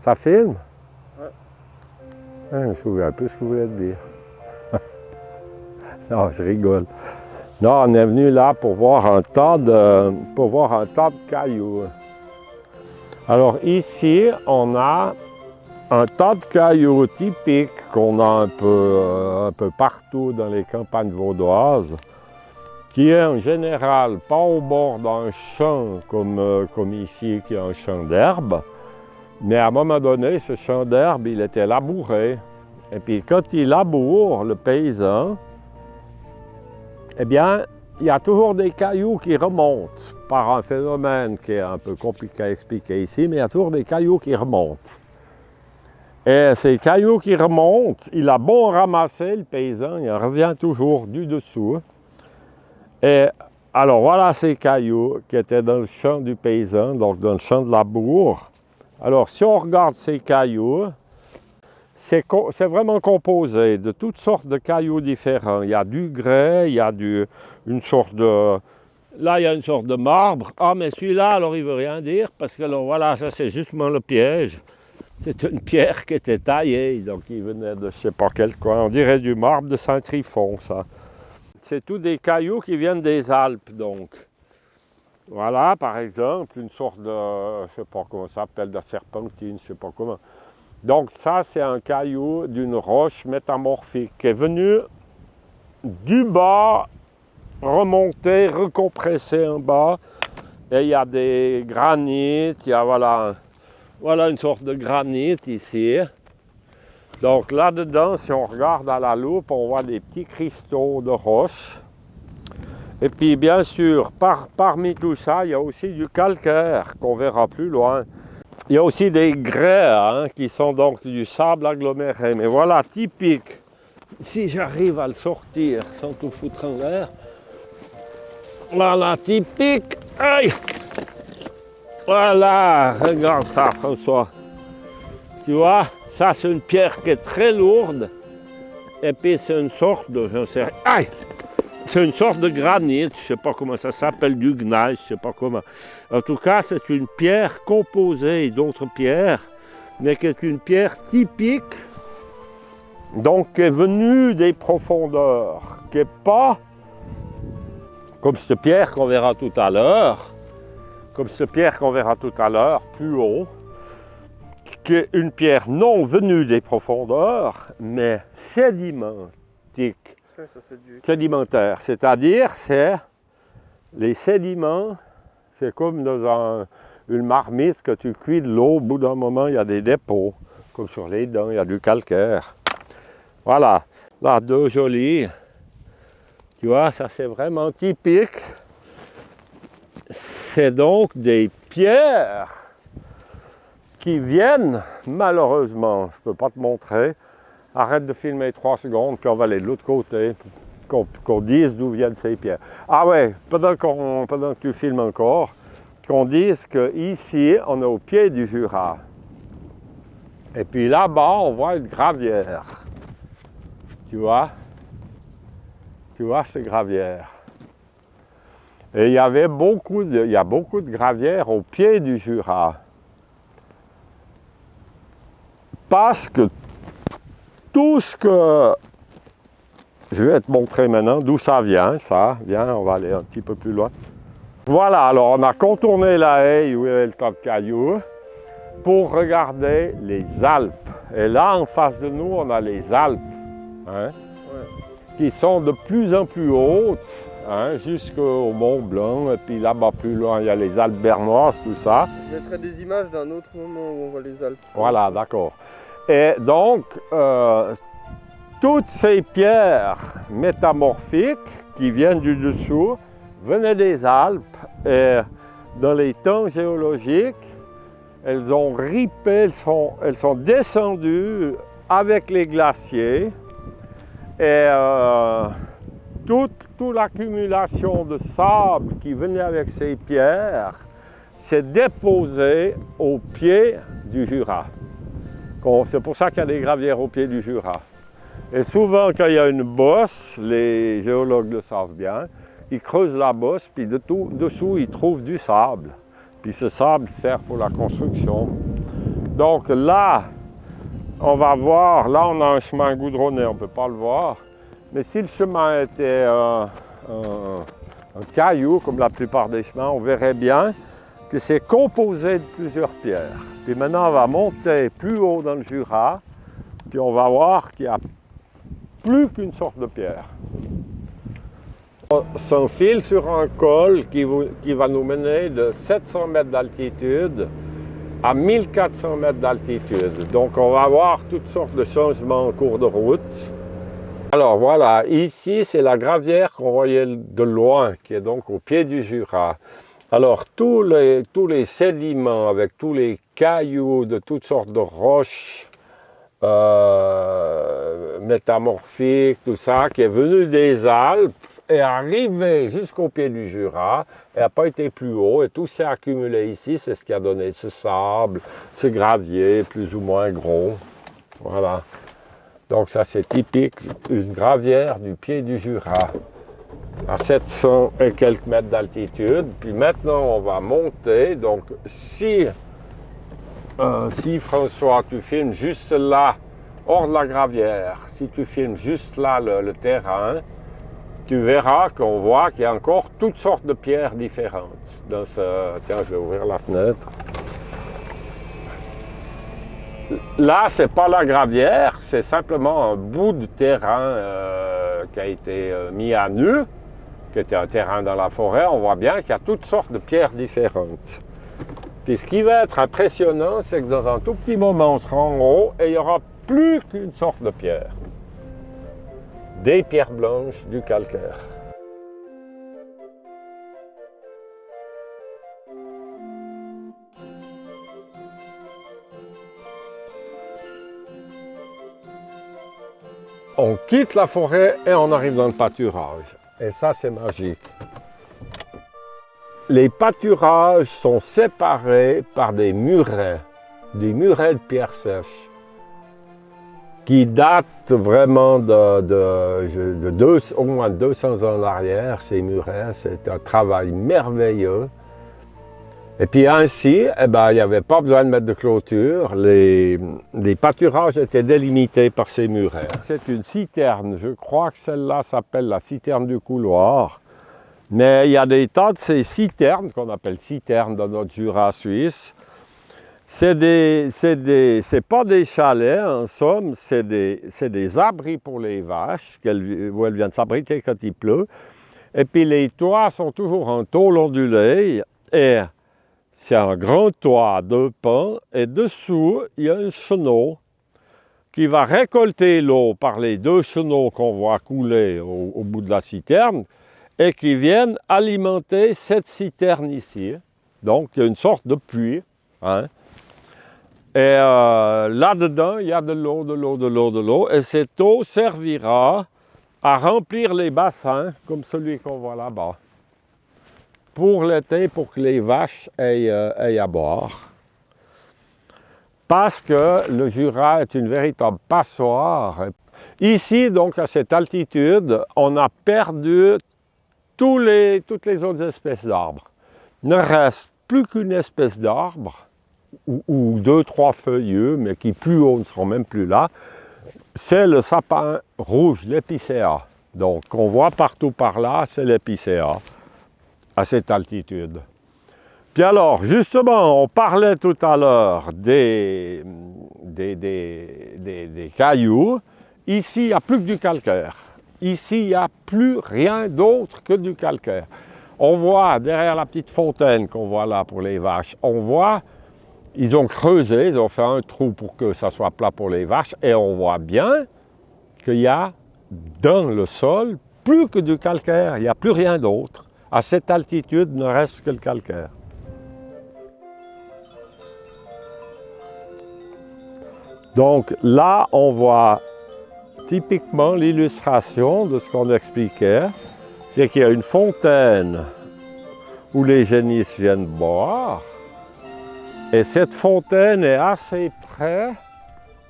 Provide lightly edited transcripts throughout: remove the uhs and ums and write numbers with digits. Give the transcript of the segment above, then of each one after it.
Ça filme? Ouais. Je me souviens un peu ce que vous voulez dire. Non, je rigole. Non, on est venu là pour voir un tas de cailloux. Alors ici, on a un tas de cailloux typiques qu'on a un peu partout dans les campagnes vaudoises, qui est en général pas au bord d'un champ comme ici, qui est un champ d'herbe, mais à un moment donné, ce champ d'herbe, il était labouré. Et puis quand il laboure, le paysan, eh bien, il y a toujours des cailloux qui remontent par un phénomène qui est un peu compliqué à expliquer ici, mais il y a toujours des cailloux qui remontent. Et ces cailloux qui remontent, il a beau ramasser, le paysan, il revient toujours du dessous. Et alors voilà ces cailloux qui étaient dans le champ du paysan, donc dans le champ de labour. Alors si on regarde ces cailloux, c'est vraiment composé de toutes sortes de cailloux différents. Il y a du grès, il y a une sorte de... Là, il y a une sorte de marbre. Ah, mais celui-là, alors, il ne veut rien dire, parce que, alors, voilà, ça, c'est justement le piège. C'est une pierre qui était taillée, donc il venait de je ne sais pas quel coin. On dirait du marbre de Saint-Trifon, ça. C'est tous des cailloux qui viennent des Alpes, donc. Voilà, par exemple, une sorte de... je ne sais pas comment ça s'appelle, de serpentine, je ne sais pas comment. Donc ça, c'est un caillou d'une roche métamorphique qui est venu du bas, remonter, recompresser en bas. Et il y a des granites, il y a voilà une sorte de granit ici. Donc là-dedans, si on regarde à la loupe, on voit des petits cristaux de roche. Et puis bien sûr, parmi tout ça, il y a aussi du calcaire qu'on verra plus loin. Il y a aussi des grès qui sont donc du sable aggloméré. Mais voilà, typique. Si j'arrive à le sortir sans tout foutre en l'air. Voilà, typique. Aïe! Voilà, regarde ça, François. Tu vois, ça c'est une pierre qui est très lourde. Et puis c'est une sorte de, je ne sais, aïe! C'est une sorte de granit, je ne sais pas comment ça s'appelle, du gneiss, je ne sais pas comment. En tout cas, c'est une pierre composée d'autres pierres, mais qui est une pierre typique, donc qui est venue des profondeurs, qui n'est pas comme cette pierre qu'on verra tout à l'heure, plus haut, qui est une pierre non venue des profondeurs, mais sédimentique. Sédimentaire, c'est-à-dire c'est les sédiments, c'est comme dans une marmite que tu cuis de l'eau, au bout d'un moment il y a des dépôts, comme sur les dents, il y a du calcaire. Voilà, là deux jolis, tu vois, ça c'est vraiment typique. C'est donc des pierres qui viennent, malheureusement, je ne peux pas te montrer. Arrête de filmer 3 secondes, puis on va aller de l'autre côté, qu'on dise d'où viennent ces pierres. Ah ouais, pendant que tu filmes encore, qu'on dise qu'ici, on est au pied du Jura. Et puis là-bas, on voit une gravière. Tu vois? Tu vois cette gravière? Et il y a beaucoup de gravières au pied du Jura. Parce que tout ce que je vais te montrer maintenant, d'où ça vient, viens, on va aller un petit peu plus loin. Voilà, alors on a contourné la haie où il y avait le tas de cailloux pour regarder les Alpes. Et là, en face de nous, on a les Alpes, qui sont de plus en plus hautes, jusqu'au Mont Blanc. Et puis là-bas plus loin, il y a les Alpes bernoises, tout ça. Je mettrai des images d'un autre moment où on voit les Alpes. Voilà, d'accord. Et donc, toutes ces pierres métamorphiques qui viennent du dessous venaient des Alpes et dans les temps géologiques, elles ont ripé, elles sont descendues avec les glaciers et toute l'accumulation de sable qui venait avec ces pierres s'est déposée au pied du Jura. C'est pour ça qu'il y a des gravières au pied du Jura. Et souvent, quand il y a une bosse, les géologues le savent bien, ils creusent la bosse, puis dessous, ils trouvent du sable. Puis ce sable sert pour la construction. Donc là, on va voir, là on a un chemin goudronné, on ne peut pas le voir. Mais si le chemin était un caillou, comme la plupart des chemins, on verrait bien que c'est composé de plusieurs pierres. Puis maintenant, on va monter plus haut dans le Jura, puis on va voir qu'il n'y a plus qu'une sorte de pierre. On s'enfile sur un col qui va nous mener de 700 mètres d'altitude à 1400 mètres d'altitude. Donc on va voir toutes sortes de changements en cours de route. Alors voilà, ici c'est la gravière qu'on voyait de loin, qui est donc au pied du Jura. Alors tous les sédiments avec tous les cailloux de toutes sortes de roches métamorphiques, tout ça, qui est venu des Alpes, est arrivé jusqu'au pied du Jura et n'a pas été plus haut et tout s'est accumulé ici, c'est ce qui a donné ce sable, ce gravier plus ou moins gros. Voilà. Donc ça c'est typique, une gravière du pied du Jura à 700 et quelques mètres d'altitude. Puis maintenant on va monter, donc si François tu filmes juste là, hors de la gravière, si tu filmes juste là le terrain, tu verras qu'on voit qu'il y a encore toutes sortes de pierres différentes. Dans tiens, je vais ouvrir la fenêtre. Là, c'est pas la gravière, c'est simplement un bout de terrain qui a été mis à nu, qui était un terrain dans la forêt. On voit bien qu'il y a toutes sortes de pierres différentes. Puis ce qui va être impressionnant, c'est que dans un tout petit moment, on sera en haut et il n'y aura plus qu'une sorte de pierre. Des pierres blanches, du calcaire. On quitte la forêt et on arrive dans le pâturage. Et ça, c'est magique. Les pâturages sont séparés par des murets de pierres sèches, qui datent vraiment au moins 200 ans en arrière, ces murets. C'est un travail merveilleux. Et puis ainsi, il n'y avait pas besoin de mettre de clôture. Les pâturages étaient délimités par ces murets. C'est une citerne. Je crois que celle-là s'appelle la citerne du couloir. Mais il y a des tas de ces citernes, qu'on appelle citernes dans notre Jura suisse. C'est pas des chalets, en somme, c'est des abris pour les vaches, où elles viennent s'abriter quand il pleut. Et puis les toits sont toujours en tôle ondulée, et c'est un grand toit à 2 pans, et dessous, il y a un chenot qui va récolter l'eau par les 2 chenaux qu'on voit couler au bout de la citerne, et qui viennent alimenter cette citerne ici. Donc, il y a une sorte de puits, hein. Et là-dedans, il y a de l'eau, et cette eau servira à remplir les bassins, comme celui qu'on voit là-bas, pour l'été, pour que les vaches aient à boire. Parce que le Jura est une véritable passoire. Ici, donc, à cette altitude, on a perdu toutes les autres espèces d'arbres. Il ne reste plus qu'une espèce d'arbre, ou 2-3 feuilleux, mais qui plus haut ne seront même plus là, c'est le sapin rouge, l'épicéa. Donc, qu'on voit partout par là, c'est l'épicéa, à cette altitude. Puis alors, justement, on parlait tout à l'heure des cailloux. Ici, il n'y a plus que du calcaire. Ici, il n'y a plus rien d'autre que du calcaire. On voit derrière la petite fontaine qu'on voit là pour les vaches, on voit, ils ont creusé, ils ont fait un trou pour que ça soit plat pour les vaches, et on voit bien qu'il y a dans le sol plus que du calcaire, il n'y a plus rien d'autre. À cette altitude, il ne reste que le calcaire. Donc là, on voit typiquement l'illustration de ce qu'on expliquait, c'est qu'il y a une fontaine où les génisses viennent boire, et cette fontaine est assez près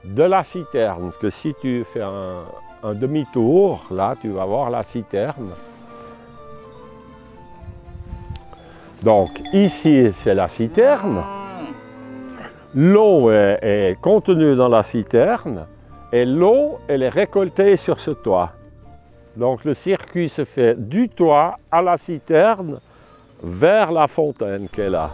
de la citerne, que si tu fais un demi-tour, là, tu vas voir la citerne. Donc ici, c'est la citerne. l'eau est contenue dans la citerne et l'eau, elle est récoltée sur ce toit. Donc le circuit se fait du toit à la citerne vers la fontaine qui est là.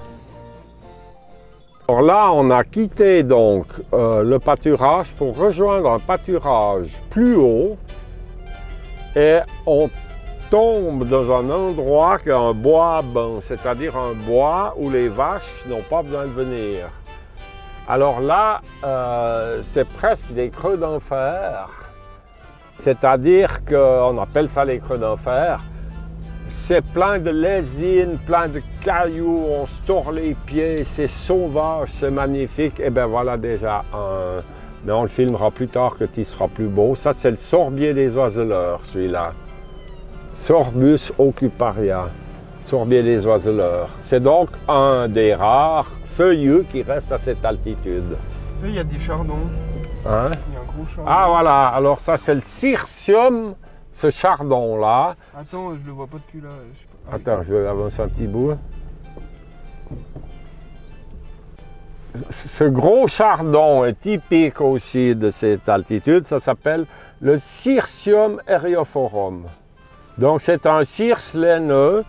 Alors là, on a quitté donc le pâturage pour rejoindre un pâturage plus haut et on tombe dans un endroit qui est un bois bon, c'est-à-dire un bois où les vaches n'ont pas besoin de venir. Alors là, c'est presque des creux d'enfer, c'est-à-dire qu'on appelle ça les creux d'enfer. C'est plein de lésine, plein de cailloux, on se tord les pieds, c'est sauvage, c'est magnifique. Et bien voilà déjà un... Mais on le filmera plus tard quand il sera plus beau. Ça, c'est le sorbier des oiseleurs, celui-là. Sorbus ocuparia, sorbier des oiseleurs. C'est donc un des rares feuillus qui restent à cette altitude. Tu sais, il y a des chardons. Hein? Il y a un gros chardon. Ah voilà, alors ça c'est le cirsium, ce chardon-là. Attends, je le vois pas depuis là. Je sais pas. Attends, je vais avancer un petit bout. Ce gros chardon est typique aussi de cette altitude, ça s'appelle le Cirsium eriophorum. Donc c'est un cirse laineux,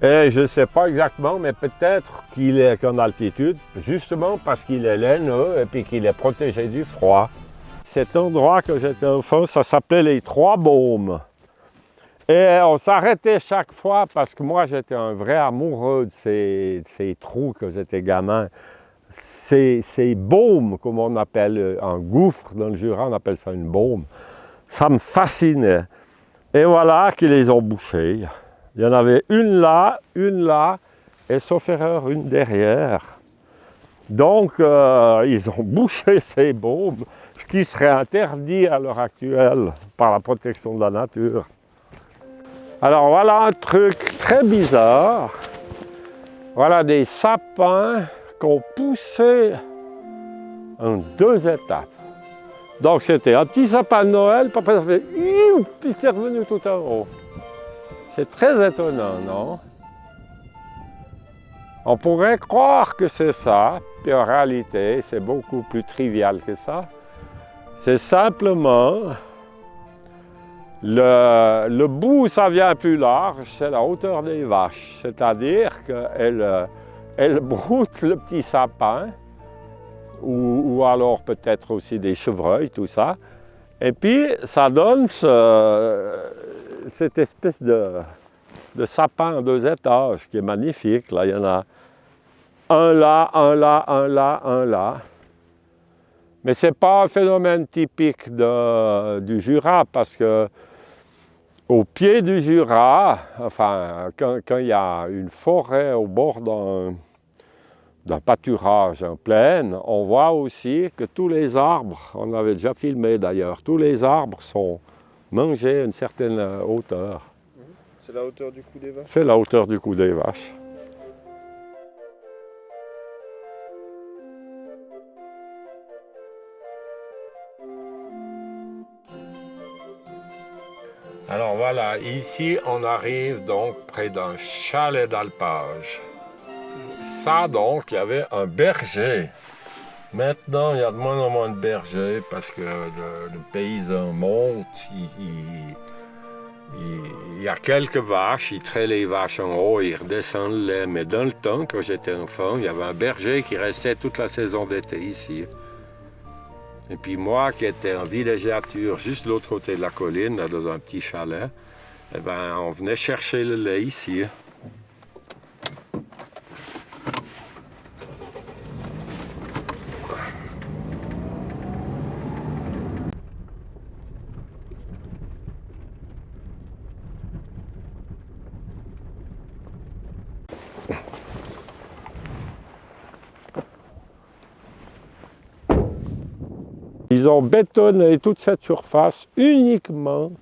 et je ne sais pas exactement, mais peut-être qu'il est en altitude, justement parce qu'il est laineux et puis qu'il est protégé du froid. Cet endroit que j'étais enfant, ça s'appelait les Trois Baumes. Et on s'arrêtait chaque fois parce que moi j'étais un vrai amoureux de ces trous quand j'étais gamin. Ces baumes, comme on appelle un gouffre dans le Jura, on appelle ça une baume, ça me fascinait. Et voilà qu'ils les ont bouchés. Il y en avait une là, et sauf erreur, une derrière. Donc, ils ont bouché ces baumes, ce qui serait interdit à l'heure actuelle par la protection de la nature. Alors voilà un truc très bizarre. Voilà des sapins qu'on poussait en 2 étapes. Donc c'était un petit sapin de Noël, puis après ça fait puis c'est revenu tout en haut. C'est très étonnant, non? On pourrait croire que c'est ça, puis en réalité, c'est beaucoup plus trivial que ça. C'est simplement le bout où ça vient plus large, c'est la hauteur des vaches. C'est-à-dire qu'elles broutent le petit sapin, ou alors peut-être aussi des chevreuils, tout ça. Et puis, ça donne cette espèce de sapin en 2 étages qui est magnifique. Là, il y en a un là, un là, un là, un là. Mais ce n'est pas un phénomène typique du Jura parce que au pied du Jura, enfin, quand il y a une forêt au bord d'un pâturage en plaine, on voit aussi que tous les arbres, on avait déjà filmé d'ailleurs, tous les arbres sont mangés à une certaine hauteur. C'est la hauteur du cou des vaches. C'est la hauteur du cou des vaches. Alors voilà, ici on arrive donc près d'un chalet d'alpage. Ça donc, il y avait un berger. Maintenant, il y a de moins en moins de bergers parce que le paysan monte, il y a quelques vaches, il traite les vaches en haut, il redescend le lait. Mais dans le temps, quand j'étais enfant, il y avait un berger qui restait toute la saison d'été ici. Et puis moi, qui étais en villégiature juste de l'autre côté de la colline, là, dans un petit chalet, eh ben, on venait chercher le lait ici. Ils ont bétonné toute cette surface uniquement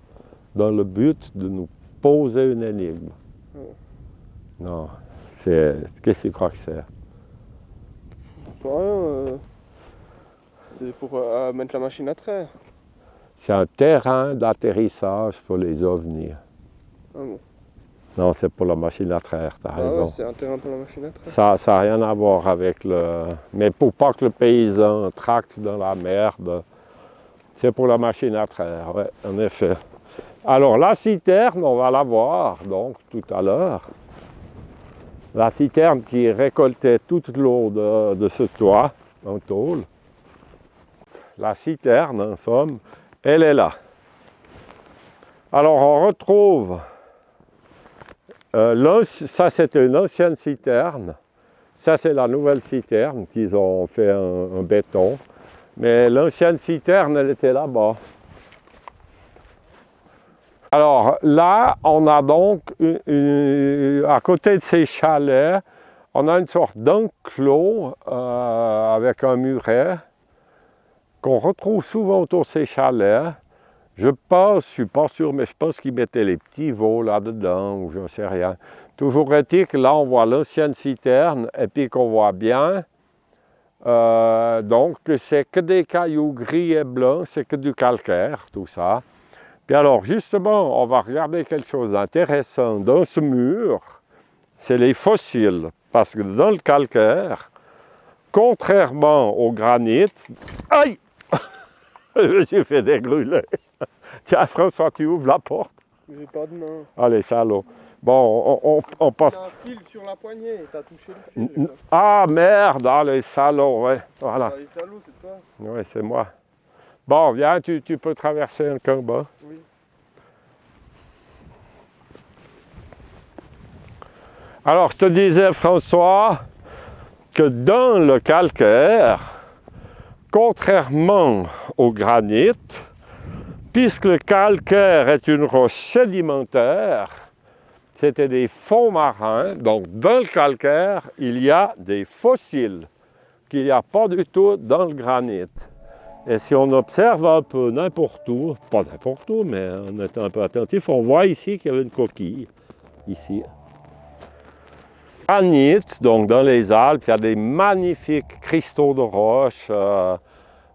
dans le but de nous poser une énigme. Non, qu'est-ce que tu crois que c'est? Pour rien, c'est pour mettre la machine à traire. C'est un terrain d'atterrissage pour les ovnis. Ah bon. Non, c'est pour la machine à traire, t'as Ah raison. ouais, c'est un terrain pour la machine à traire. Ça n'a rien à voir avec le... Mais pour pas que le paysan tracte dans la merde, c'est pour la machine à traire, ouais, en effet. Alors la citerne, on va la voir donc tout à l'heure. La citerne qui récoltait toute l'eau de ce toit en tôle. La citerne, en somme, elle est là. Alors on retrouve, ça c'était une ancienne citerne, ça c'est la nouvelle citerne qu'ils ont fait en béton, mais l'ancienne citerne elle était là-bas. Alors là, on a donc, à côté de ces chalets, on a une sorte d'enclos avec un muret qu'on retrouve souvent autour de ces chalets. Je pense, je ne suis pas sûr, mais je pense qu'ils mettaient les petits veaux là-dedans, ou je ne sais rien. Toujours est-il que là, on voit l'ancienne citerne, et puis qu'on voit bien, donc, c'est que des cailloux gris et blancs, c'est que du calcaire, tout ça. Puis alors, justement, on va regarder quelque chose d'intéressant dans ce mur, c'est les fossiles. Parce que dans le calcaire, contrairement au granit... Aïe! Je me suis fait dégruler. Tiens, François, tu ouvres la porte. J'ai pas de main. Allez, salaud. Bon, on passe... T'as un fil sur la poignée, t'as touché le fil. Ah, merde! Allez, salaud, ouais. Voilà. Ah, les salauds, c'est toi. Oui, c'est moi. Bon, viens, tu peux traverser un combat. Oui. Alors, je te disais, François, que dans le calcaire, contrairement au granit, puisque le calcaire est une roche sédimentaire, c'était des fonds marins, donc dans le calcaire, il y a des fossiles qu'il n'y a pas du tout dans le granit. Et si on observe un peu n'importe où, pas n'importe où, mais en étant un peu attentif, on voit ici qu'il y avait une coquille, ici. Granit, donc dans les Alpes, il y a des magnifiques cristaux de roche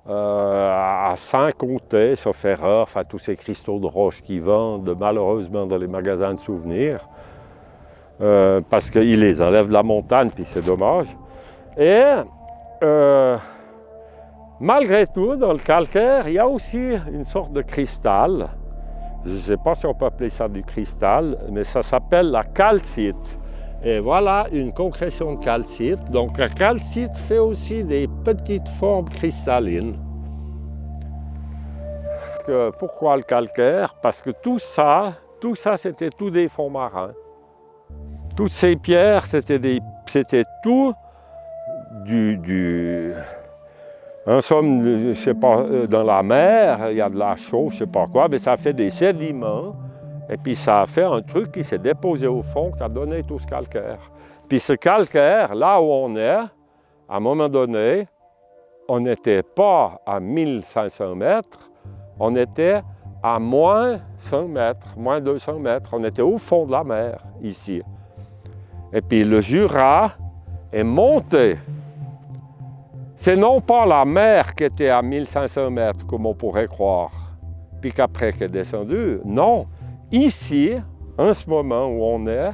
à Saint-Comté, sauf erreur, enfin tous ces cristaux de roche qui vendent malheureusement dans les magasins de souvenirs, parce qu'ils les enlèvent de la montagne, puis c'est dommage. Et malgré tout, dans le calcaire, il y a aussi une sorte de cristal. Je ne sais pas si on peut appeler ça du cristal, mais ça s'appelle la calcite. Et voilà une concrétion de calcite. Donc la calcite fait aussi des petites formes cristallines. Pourquoi le calcaire? Parce que tout ça c'était tout des fonds marins. Toutes ces pierres, c'était tout en somme, je sais pas, dans la mer, il y a de la chaux, je sais pas quoi, mais ça fait des sédiments. Et puis ça a fait un truc qui s'est déposé au fond, qui a donné tout ce calcaire. Puis ce calcaire, là où on est, à un moment donné, on n'était pas à 1500 mètres, on était à moins 100 mètres, moins 200 mètres. On était au fond de la mer, ici. Et puis le Jura est monté. C'est non pas la mer qui était à 1500 mètres, comme on pourrait croire, puis qu'après qui est descendue. Non. Ici, en ce moment où on est,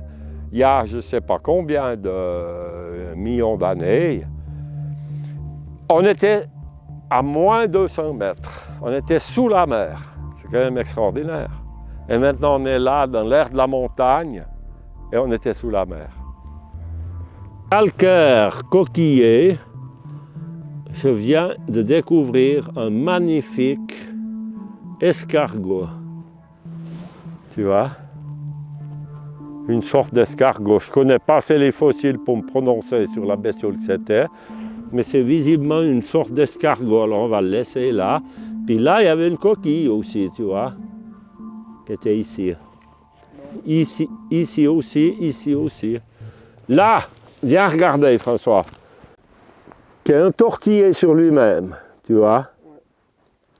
il y a je ne sais pas combien de millions d'années, on était à moins 200 mètres. On était sous la mer. C'est quand même extraordinaire. Et maintenant, on est là, dans l'air de la montagne, et on était sous la mer. Calcaire coquillé, je viens de découvrir un magnifique escargot. Tu vois? Une sorte d'escargot. Je ne connais pas assez les fossiles pour me prononcer sur la bestiole que c'était, mais c'est visiblement une sorte d'escargot. Alors on va le laisser là. Puis là, il y avait une coquille aussi, tu vois, qui était ici. Ici aussi. Là, viens regarder, François, qui est entortillé sur lui-même, tu vois.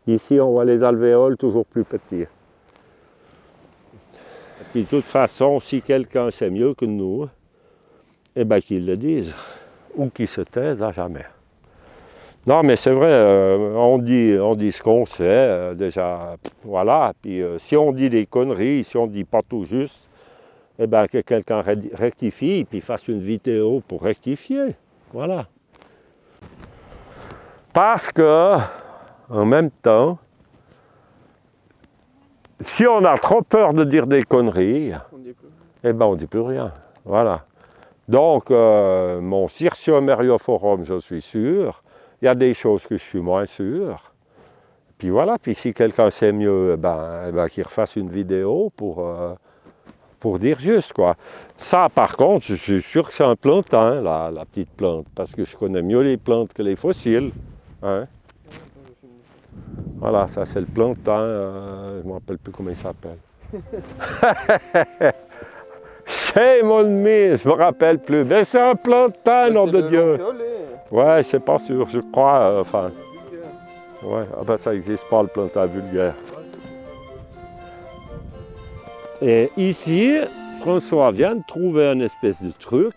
Ici, on voit les alvéoles toujours plus petits. Et puis, de toute façon, si quelqu'un sait mieux que nous, eh bien, qu'il le dise, ou qu'il se taise à jamais. Non, mais c'est vrai, on dit ce qu'on sait, déjà, voilà. Puis si on dit des conneries, si on ne dit pas tout juste, eh bien, que quelqu'un rectifie, puis fasse une vidéo pour rectifier. Voilà. Parce que, en même temps, si on a trop peur de dire des conneries, eh ben, on ne dit plus rien. Voilà. Donc, mon Circio Merioforum, je suis sûr. Il y a des choses que je suis moins sûr. Puis voilà, puis si quelqu'un sait mieux, eh ben, qu'il refasse une vidéo pour dire juste, quoi. Ça, par contre, je suis sûr que c'est un plantain, la petite plante, parce que je connais mieux les plantes que les fossiles. Hein? Voilà, ça c'est le plantain, je ne me rappelle plus comment il s'appelle. Shame on me, je me rappelle plus. Mais c'est un plantain, nom de Dieu. Ouais, c'est pas sûr, je crois, enfin. Ouais, ah ben ça n'existe pas le plantain vulgaire. Et ici, François vient de trouver une espèce de truc.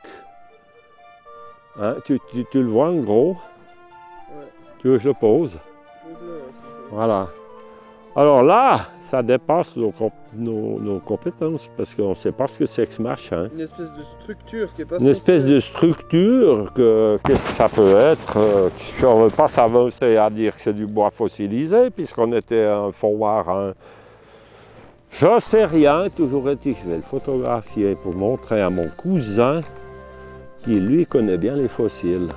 Hein, tu le vois en gros? Ouais. Tu veux que je le pose? Voilà. Alors là, ça dépasse nos compétences parce qu'on ne sait pas ce que c'est que ce machin. Une espèce de structure qui est pas Une espèce de structure, qu'est-ce que ça peut être? On ne veut pas s'avancer à dire que c'est du bois fossilisé puisqu'on était un forward. Hein. Je sais rien, toujours est-il que je vais le photographier pour montrer à mon cousin qui lui connaît bien les fossiles.